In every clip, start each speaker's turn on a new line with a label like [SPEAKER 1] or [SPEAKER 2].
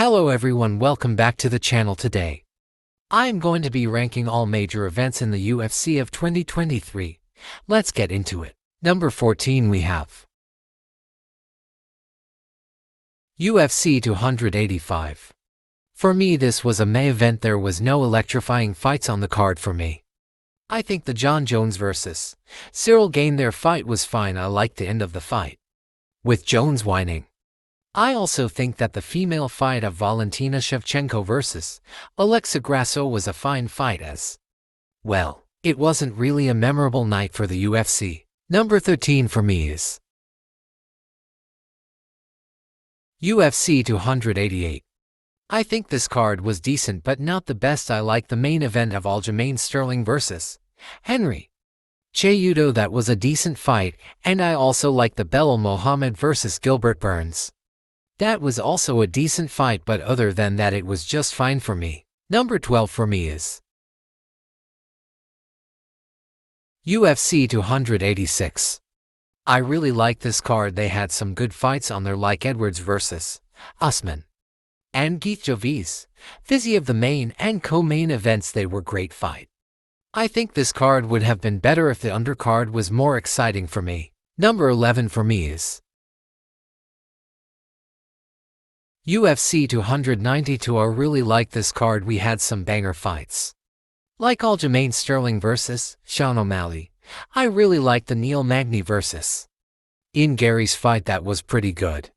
[SPEAKER 1] Hello everyone, welcome back to the channel today. I am going to be ranking all major events in the UFC of 2023. Let's get into it. Number 14 we have UFC 285. For me this was a main event. There was no electrifying fights on the card for me. I think the John Jones vs. Cyril Gane their fight was fine. I liked the end of the fight, with Jones whining. I also think that the female fight of Valentina Shevchenko vs. Alexa Grasso was a fine fight as well. It wasn't really a memorable night for the UFC. Number 13 for me is UFC 288. I think this card was decent but not the best. I like the main event of Aljamain Sterling vs. Henry Cejudo. That was a decent fight, and I also like the Belal Muhammad vs. Gilbert Burns. That was also a decent fight, but other than that it was just fine for me. Number 12 for me is UFC 286. I really like this card. They had some good fights on there, like Edwards vs. Usman and Gaethje. Fizzy of the main and co-main events, they were great fight. I think this card would have been better if the undercard was more exciting for me. Number 11 for me is UFC 292. I really like this card. We had some banger fights, like Aljamain Sterling vs. Sean O'Malley. I really liked the Neil Magny vs. Ian Gary's fight. That was pretty good.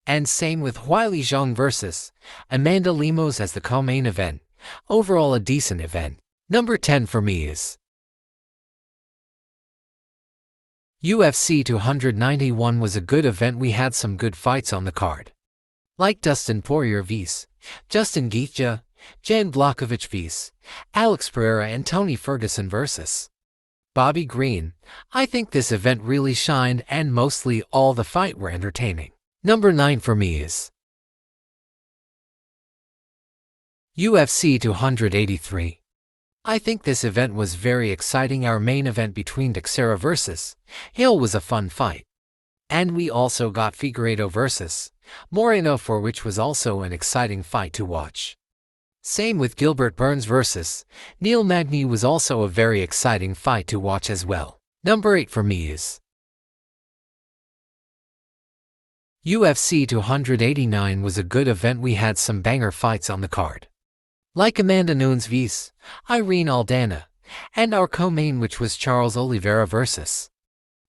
[SPEAKER 1] And same with Weili Zhang vs. Amanda Lemos as the co-main event. Overall a decent event. Number 10 for me is UFC 291 was a good event. We had some good fights on the card, like Dustin Poirier vs. Justin Gaethje, Jan Blachowicz vs. Alex Pereira, and Tony Ferguson vs. Bobby Green. I think this event really shined and mostly all the fight were entertaining. Number 9 for me is UFC 283. I think this event was very exciting. Our main event between Teixeira vs. Hill was a fun fight. And we also got Figueiredo vs. Moreno, for which was also an exciting fight to watch. Same with Gilbert Burns vs. Neil Magny was also a very exciting fight to watch as well. Number 8 for me is UFC 289 was a good event. We had some banger fights on the card, like Amanda Nunes vs. Irene Aldana, and our co-main, which was Charles Oliveira vs.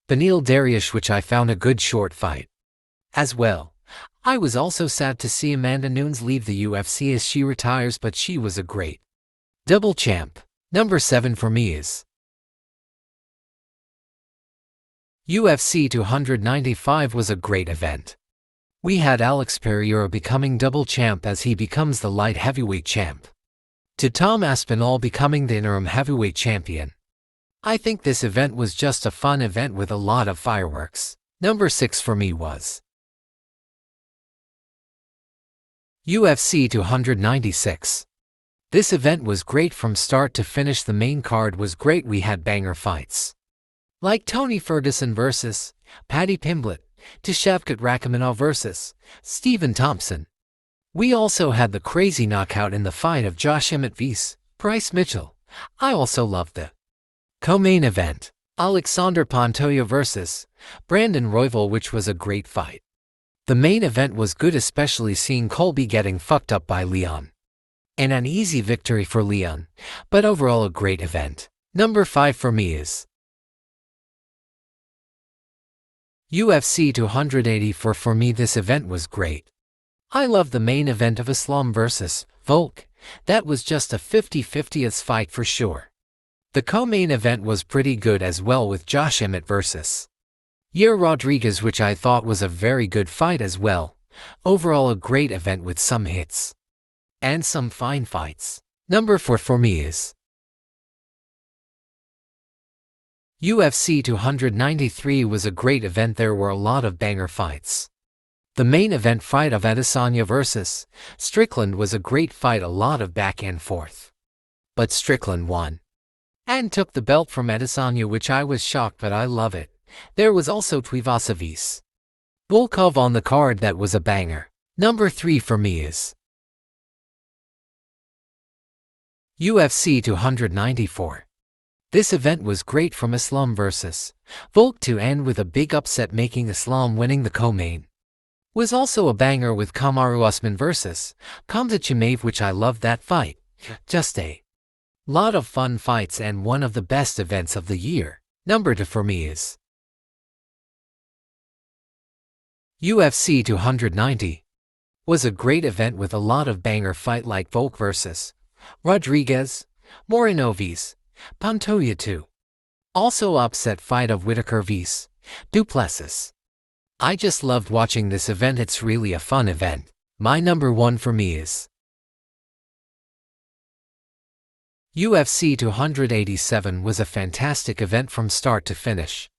[SPEAKER 1] Beneil Dariush, which I found a good short fight as well. I was also sad to see Amanda Nunes leave the UFC as she retires, but she was a great double champ. Number 7 for me is UFC 295 was a great event. We had Alex Pereira becoming double champ as he becomes the light heavyweight champ, to Tom Aspinall becoming the interim heavyweight champion. I think this event was just a fun event with a lot of fireworks. Number 6 for me was UFC 296. This event was great from start to finish. The main card was great. We had banger fights, like Tony Ferguson vs. Paddy Pimblett, to Shavkat Rakhmonov vs. Stephen Thompson. We also had the crazy knockout in the fight of Josh Emmett vs. Bryce Mitchell. I also loved the co-main event, Alexander Pantoja vs. Brandon Royval, which was a great fight. The main event was good, especially seeing Colby getting fucked up by Leon, and an easy victory for Leon, but overall a great event. Number 5 for me is UFC 284. For me this event was great. I love the main event of Islam vs. Volk. That was just a 50-50th fight for sure. The co-main event was pretty good as well, with Josh Emmett vs. Yair Rodriguez, which I thought was a very good fight as well. Overall a great event with some hits and some fine fights. Number 4 for me is UFC 293 was a great event. There were a lot of banger fights. The main event fight of Adesanya vs. Strickland was a great fight, a lot of back and forth, but Strickland won and took the belt from Adesanya, which I was shocked, but I love it. There was also Tuivasa vs. Volkov on the card. That was a banger. Number 3 for me is UFC 294. This event was great from Islam vs. Volk to end with a big upset, making Islam winning the co-main. Was also a banger with Kamaru Usman vs. Khamzat Chimaev, which I loved that fight. Just a lot of fun fights and one of the best events of the year. Number 2 for me is UFC 290. Was a great event with a lot of banger fight like Volk vs. Rodriguez, Moreno vs. Pantoja 2. Also upset fight of Whitaker vs. Duplessis. I just loved watching this event. It's really a fun event. My number 1 for me is UFC 287. Was a fantastic event from start to finish.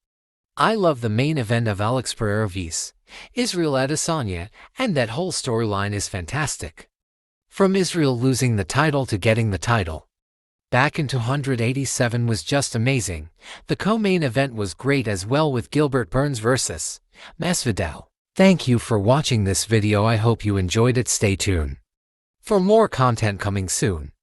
[SPEAKER 1] I love the main event of Alex Pereira vs. Israel Adesanya, and that whole storyline is fantastic. From Israel losing the title to getting the title back in 287 was just amazing. The co-main event was great as well with Gilbert Burns vs. Masvidal. Thank you for watching this video. I hope you enjoyed it. Stay tuned for more content coming soon.